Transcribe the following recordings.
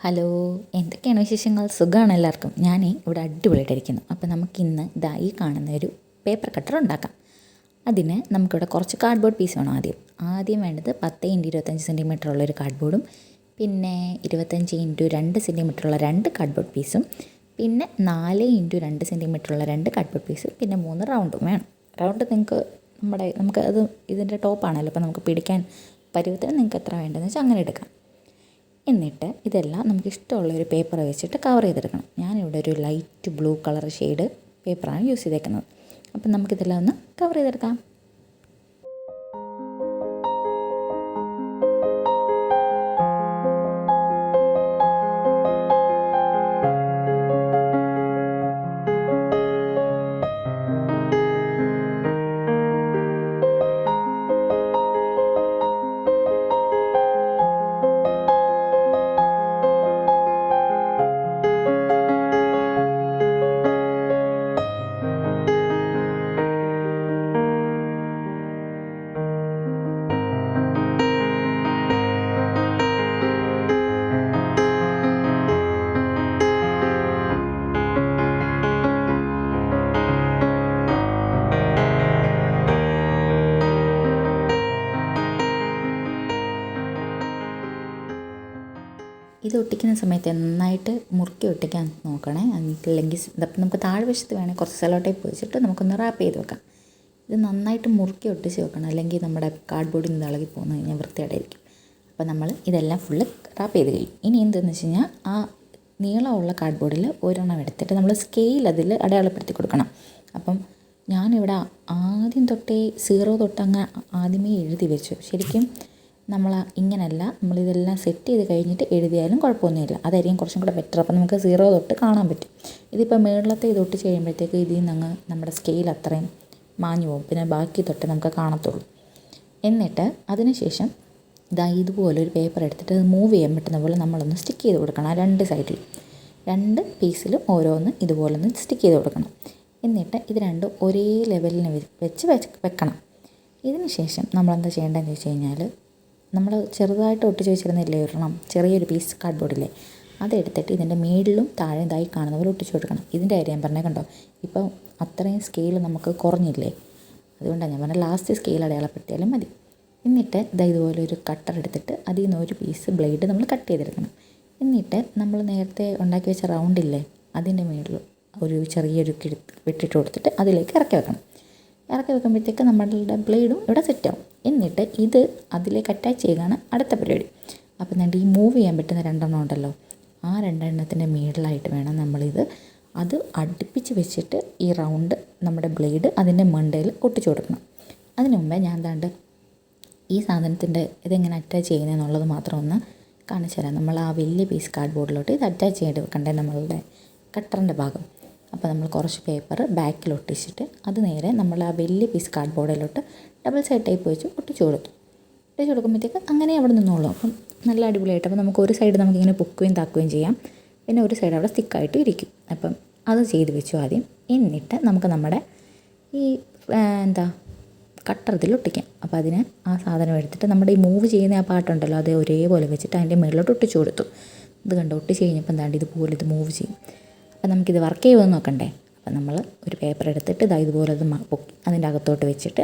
Hello, എന്തൊക്കെയാണ് വിശേഷങ്ങൾ? സുഖമാണ് എല്ലാവർക്കും. ഞാൻ ഇവിടെ അടിപൊളിയായിട്ടിരിക്കുന്നു. അപ്പോൾ നമുക്കിന്ന് ഈ കാണുന്ന ഒരു പേപ്പർ കട്ടർ ഉണ്ടാക്കാം. അതിന് നമുക്കിവിടെ കുറച്ച് കാർഡ്ബോർഡ് പീസ് വേണം. ആദ്യം വേണ്ടത് 10x25 സെൻറ്റിമീറ്റർ ഉള്ളൊരു കാർഡ്ബോർഡും, പിന്നെ 25x2 സെൻറ്റിമീറ്ററുള്ള 2 കാർഡ്ബോർഡ് പീസും, പിന്നെ 4x2 സെൻറ്റിമീറ്ററുള്ള 2 കാർഡ്ബോർഡ് പീസും, പിന്നെ 3 റൗണ്ടും വേണം. റൗണ്ട് നമുക്ക് അത് ഇതിൻ്റെ ടോപ്പാണല്ലോ, അപ്പോൾ നമുക്ക് പിടിക്കാൻ പരുവത്തിന് നിങ്ങൾക്ക് എത്ര വേണ്ടതെന്ന് വെച്ചാൽ അങ്ങനെ എടുക്കാം. എന്നിട്ട് ഇതെല്ലാം നമുക്ക് ഇഷ്ടമുള്ളൊരു പേപ്പർ വെച്ചിട്ട് കവർ ചെയ്തെടുക്കണം. ഞാനിവിടെ ഒരു ലൈറ്റ് ബ്ലൂ കളർ ഷെയ്ഡ് പേപ്പറാണ് യൂസ് ചെയ്തേക്കുന്നത്. അപ്പം നമുക്കിതെല്ലാം ഒന്ന് കവർ ചെയ്തെടുക്കാം. ഇത് ഒട്ടിക്കുന്ന സമയത്ത് നന്നായിട്ട് മുറുക്കി ഒട്ടിക്കാൻ നോക്കണേ. എന്നിട്ടില്ലെങ്കിൽ നമുക്ക് താഴ്വശത്ത് വേണേൽ കുറച്ച് സെല്ലോ ടേപ്പ് വെച്ചിട്ട് നമുക്കൊന്ന് റാപ്പ് ചെയ്ത് വെക്കാം. ഇത് നന്നായിട്ട് മുറുക്കി ഒട്ടിച്ച് വെക്കണം, അല്ലെങ്കിൽ നമ്മുടെ കാർഡ്ബോർഡിൽ നിന്ന് ഇളകി പോകുന്ന കഴിഞ്ഞാൽ വൃത്തിയായിട്ടായിരിക്കും. അപ്പോൾ നമ്മൾ ഇതെല്ലാം ഫുള്ള് റാപ്പ് ചെയ്ത് കഴിയും. ഇനി എന്തെന്ന് വെച്ച് കഴിഞ്ഞാൽ ആ നീളമുള്ള കാർഡ്ബോർഡിൽ ഒരെണ്ണം എടുത്തിട്ട് നമ്മൾ സ്കെയിൽ അതിൽ അടയാളപ്പെടുത്തി കൊടുക്കണം. അപ്പം ഞാനിവിടെ ആദ്യം തൊട്ടേ 0 തൊട്ട് അങ്ങ് ആദ്യമേ എഴുതി വെച്ചു. ശരിക്കും നമ്മൾ ഇങ്ങനെയല്ല, നമ്മളിതെല്ലാം സെറ്റ് ചെയ്ത് കഴിഞ്ഞിട്ട് എഴുതിയാലും കുഴപ്പമൊന്നുമില്ല. അതായിരിക്കും കുറച്ചും കൂടെ ബെറ്റർ. അപ്പോൾ നമുക്ക് 0 തൊട്ട് കാണാൻ പറ്റും. ഇതിപ്പോൾ മുകളിലത്തെ ഇത് ഒട്ടിച്ച് കഴിയുമ്പോഴത്തേക്ക് ഇതിൽ നിന്ന് നമ്മുടെ സ്കെയിൽ അത്രയും മാഞ്ഞു പോകും. പിന്നെ ബാക്കി തൊട്ട് നമുക്ക് കാണത്തുള്ളൂ. എന്നിട്ട് അതിന് ശേഷം ഇതുപോലെ ഒരു പേപ്പർ എടുത്തിട്ട് അത് മൂവ് ചെയ്യാൻ പറ്റുന്ന പോലെ നമ്മളൊന്ന് സ്റ്റിക്ക് ചെയ്ത് കൊടുക്കണം. ആ 2 സൈഡിൽ 2 പീസിലും ഓരോന്ന് ഇതുപോലെ ഒന്ന് സ്റ്റിക്ക് ചെയ്ത് കൊടുക്കണം. എന്നിട്ട് ഇത് രണ്ടും ഒരേ ലെവലിന് വെച്ച് വെക്കണം. ഇതിന് ശേഷം നമ്മളെന്താ ചെയ്യേണ്ടതെന്ന് വെച്ച് കഴിഞ്ഞാൽ, നമ്മൾ ചെറുതായിട്ട് ഒട്ടിച്ച് വെച്ചിരുന്നില്ലേ ഒരെണ്ണം ചെറിയൊരു പീസ് കാർഡ്ബോർഡില്ലേ, അതെടുത്തിട്ട് ഇതിൻ്റെ മേളിലും താഴെ ഇതായി കാണുന്ന പോലെ ഒട്ടിച്ച് കൊടുക്കണം. ഇതിൻ്റെ കാര്യം ഞാൻ പറഞ്ഞത് കണ്ടോ, ഇപ്പോൾ അത്രയും സ്കെയിൽ നമുക്ക് കുറഞ്ഞില്ലേ, അതുകൊണ്ടാണ് ഞാൻ പറഞ്ഞത് ലാസ്റ്റ് സ്കെയിൽ അടയാളപ്പെടുത്തിയാലും മതി. എന്നിട്ട് ഇതുപോലെ ഒരു കട്ടർ എടുത്തിട്ട് അതിൽ നിന്ന് ഒരു പീസ് ബ്ലേഡ് നമ്മൾ കട്ട് ചെയ്തെടുക്കണം. എന്നിട്ട് നമ്മൾ നേരത്തെ ഉണ്ടാക്കി വെച്ച റൗണ്ടില്ലേ, അതിൻ്റെ മേളിൽ ഒരു ചെറിയൊരു വിട്ടിട്ട് കൊടുത്തിട്ട് അതിലേക്ക് ഇറക്കി വെക്കണം. ഇറക്കി വെക്കുമ്പോഴത്തേക്ക് നമ്മളുടെ ബ്ലേഡും ഇവിടെ സെറ്റാവും. എന്നിട്ട് ഇത് അതിലേക്ക് അറ്റാച്ച് ചെയ്യുകയാണ് അടുത്ത പരിപാടി. അപ്പം എന്നിട്ട് ഈ മൂവ് ചെയ്യാൻ പറ്റുന്ന 2 എണ്ണം ഉണ്ടല്ലോ, ആ 2 എണ്ണത്തിൻ്റെ മേളിലായിട്ട് വേണം അത് അടുപ്പിച്ച് വെച്ചിട്ട് ഈ റൗണ്ട് നമ്മുടെ ബ്ലേഡ് അതിൻ്റെ മണ്ടയിൽ ഒട്ടിച്ചു കൊടുക്കണം. അതിന് മുമ്പേ ഞാൻ ഈ സാധനത്തിൻ്റെ ഇതെങ്ങനെ അറ്റാച്ച് ചെയ്യുന്നതെന്നുള്ളത് മാത്രം ഒന്ന് കാണിച്ചു തരാം. നമ്മൾ ആ വലിയ പീസ് കാർഡ്ബോർഡിലോട്ട് ഇത് അറ്റാച്ച് ചെയ്ത് വെക്കണ്ടേ നമ്മളുടെ കട്ടറിൻ്റെ ഭാഗം. അപ്പോൾ നമ്മൾ കുറച്ച് പേപ്പർ ബാക്കിൽ ഒട്ടിച്ചിട്ട് അത് നേരെ നമ്മൾ ആ വലിയ പീസ് കാർഡ്ബോർഡിലോട്ട് ഡബിൾ സൈഡ് ടേപ്പ് വെച്ച് ഒട്ടിച്ച് കൊടുക്കുമ്പോഴത്തേക്ക് അങ്ങനെ അവിടെ നിന്നോളൂ. അപ്പം നല്ല അടിപൊളിയായിട്ട്. അപ്പോൾ നമുക്ക് ഒരു സൈഡ് നമുക്കിങ്ങനെ പൊക്കുകയും താക്കുകയും ചെയ്യാം, പിന്നെ ഒരു സൈഡ് അവിടെ സ്റ്റിക്കായിട്ട് ഇരിക്കും. അപ്പം അത് ചെയ്ത് വെച്ചു ആദ്യം. എന്നിട്ട് നമുക്ക് നമ്മുടെ ഈ കട്ടർ ഇതിൽ ഒട്ടിക്കാം. അപ്പോൾ അതിന് ആ സാധനം എടുത്തിട്ട് നമ്മുടെ ഈ മൂവ് ചെയ്യുന്ന ആ പാട്ടുണ്ടല്ലോ, അത് ഒരേപോലെ വെച്ചിട്ട് അതിൻ്റെ മുകളിലോട്ട് ഒട്ടിച്ചു കൊടുത്തു. ഇത് കണ്ടോ, ഒട്ടിച്ച് കഴിഞ്ഞപ്പോൾ ഇതുപോലെ ഇത് മൂവ് ചെയ്യും. അപ്പം നമുക്കിത് വർക്ക് ചെയ്യുമെന്ന് നോക്കണ്ടേ. അപ്പം നമ്മൾ ഒരു പേപ്പർ എടുത്തിട്ട് ഇതുപോലെ അത് പൊക്കി അതിൻ്റെ അകത്തോട്ട് വെച്ചിട്ട്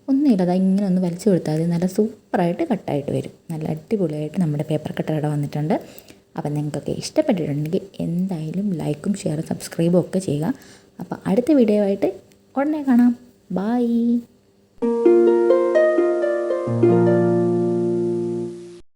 ഒന്നുമില്ല ഇങ്ങനെ ഒന്ന് വലിച്ചു കൊടുത്താൽ അത് നല്ല സൂപ്പറായിട്ട് കട്ടായിട്ട് വരും. നല്ല അടിപൊളിയായിട്ട് നമ്മുടെ പേപ്പർ കട്ടർ ഇവിടെ വന്നിട്ടുണ്ട്. അപ്പം നിങ്ങൾക്കൊക്കെ ഇഷ്ടപ്പെട്ടിട്ടുണ്ടെങ്കിൽ എന്തായാലും ലൈക്കും ഷെയറും സബ്സ്ക്രൈബും ഒക്കെ ചെയ്യുക. അപ്പോൾ അടുത്ത വീഡിയോ ആയിട്ട് ഉടനെ കാണാം. ബായ്.